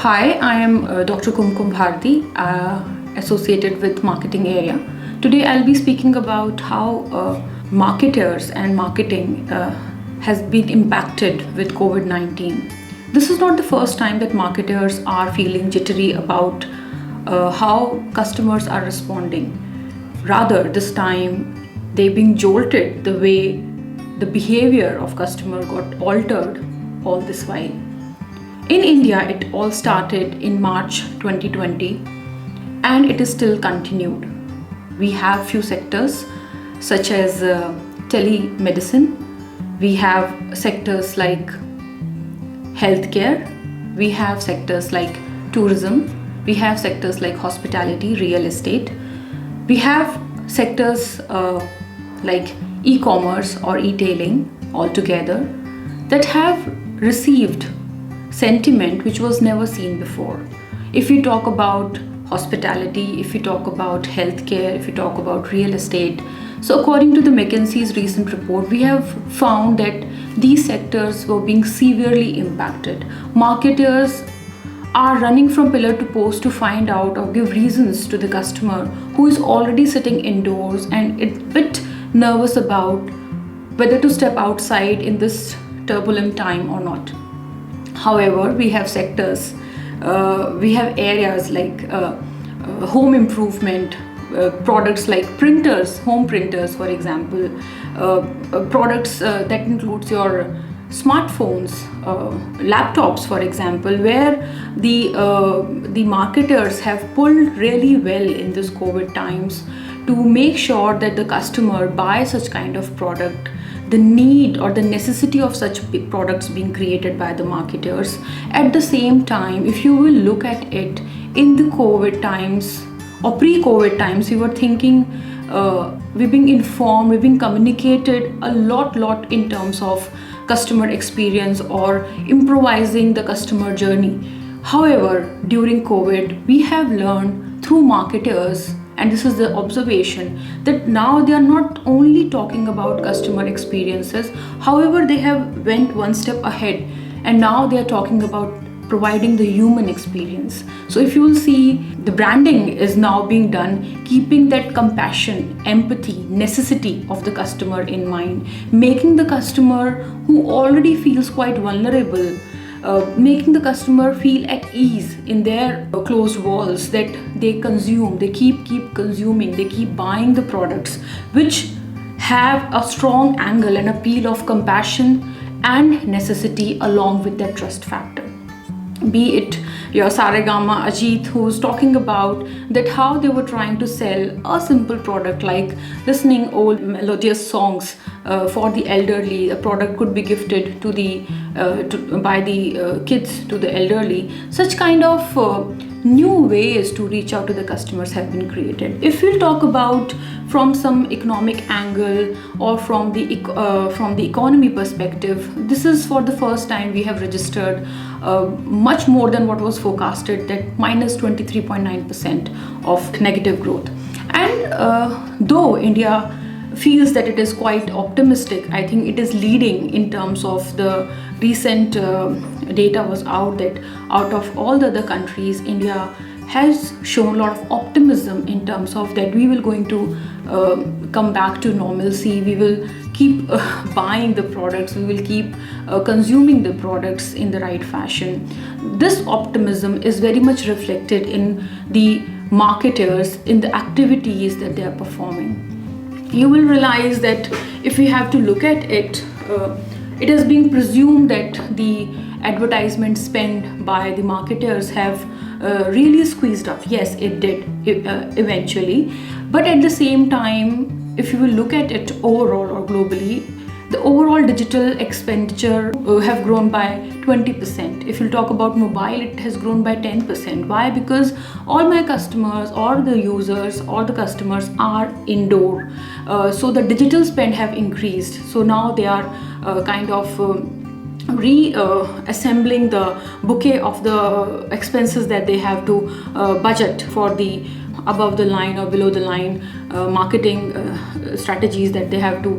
Hi, I am Dr. Kumkum Bharti, associated with marketing area. Today I'll be speaking about how marketers and marketing has been impacted with COVID-19. This is not the first time that marketers are feeling jittery about how customers are responding. Rather, this time they're being jolted the way the behavior of customer got altered all this while. In India, it all started in March 2020 and it is still continued. We have few sectors such as telemedicine, we have sectors like healthcare, we have sectors like tourism, we have sectors like hospitality, real estate, we have sectors like e-commerce or e-tailing altogether that have received sentiment which was never seen before. If you talk about hospitality, if you talk about healthcare, if you talk about real estate, so according to the McKinsey's recent report, we have found that these sectors were being severely impacted. Marketers are running from pillar to post to find out or give reasons to the customer who is already sitting indoors and a bit nervous about whether to step outside in this turbulent time or not. However, we have sectors, we have areas like home improvement, products like printers, home printers, for example, products that includes your smartphones, laptops, for example, where the marketers have pulled really well in this COVID times to make sure that the customer buys such kind of product, the need or the necessity of such products being created by the marketers. At the same time, if you will look at it in the COVID times or pre-COVID times, we were thinking, we've been informed, we've been communicated a lot in terms of customer experience or improvising the customer journey. However, during COVID, we have learned through marketers, and this is the observation, that now they are not only talking about customer experiences, however they have went one step ahead and now they are talking about providing the human experience. So if you will see, the branding is now being done keeping that compassion, empathy, necessity of the customer in mind, making the customer who already feels quite vulnerable, making the customer feel at ease in their closed walls, that they consume, they keep consuming, they keep buying the products which have a strong angle and appeal of compassion and necessity along with that trust factor. Be it your Saregama Ajit, who's talking about that how they were trying to sell a simple product like listening old melodious songs for the elderly. A product could be gifted to the by the kids to the elderly. Such kind of new ways to reach out to the customers have been created. If we'll talk about from some economic angle or from the economy perspective, this is for the first time we have registered much more than what was forecasted, that minus 23.9% of negative growth. And though India feels that it is quite optimistic, I think it is leading in terms of the recent data was out that out of all the other countries, India has shown a lot of optimism in terms of that we will going to come back to normalcy, we will keep buying the products, we will keep consuming the products in the right fashion. This optimism is very much reflected in the marketers, in the activities that they are performing. You will realize that if we have to look at it, it has been presumed that the advertisement spend by the marketers have really squeezed up. Yes, it did eventually, but at the same time, if you will look at it overall or globally, the overall digital expenditure have grown by 20%. If you talk about mobile, it has grown by 10%. Why? Because all my customers or the users or the customers are indoor. So the digital spend have increased. So now they are kind of reassembling the bouquet of the expenses that they have to budget for the above the line or below the line marketing strategies that they have to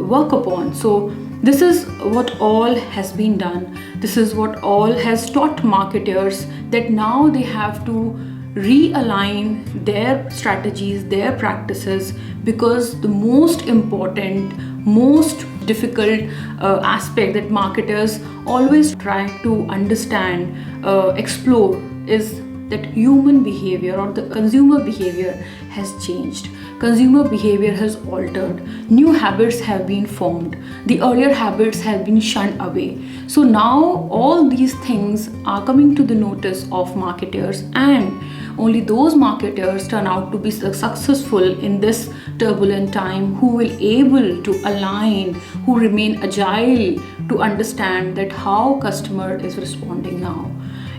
work upon. So this is what all has been done. This is what all has taught marketers, that now they have to realign their strategies, their practices, because the most important, most difficult aspect that marketers always try to understand, explore, is that human behavior or the consumer behavior has changed. Consumer behavior has altered. New habits have been formed. The earlier habits have been shunned away. So now all these things are coming to the notice of marketers, and only those marketers turn out to be successful in this turbulent time, who will able to align, who remain agile to understand that how customer is responding now.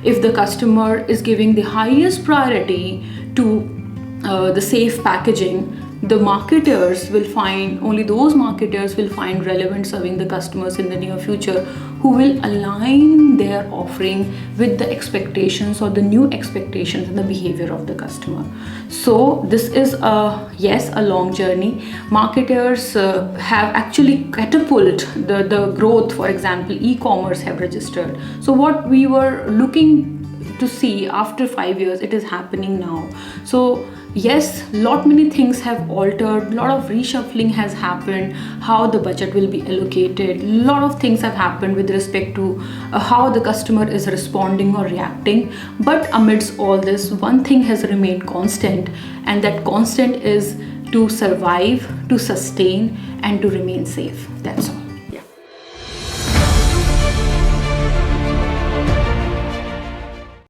If the customer is giving the highest priority to the safe packaging, the marketers will find, only those marketers will find relevant serving the customers in the near future, who will align their offering with the expectations or the new expectations and the behavior of the customer. So this is a long journey. Marketers have actually catapulted the growth. For example, e-commerce have registered. So what we were looking to see after 5 years, it is happening now. So yes, lot many things have altered, lot of reshuffling has happened, how the budget will be allocated, lot of things have happened with respect to how the customer is responding or reacting. But amidst all this, one thing has remained constant, and that constant is to survive, to sustain, and to remain safe. That's all.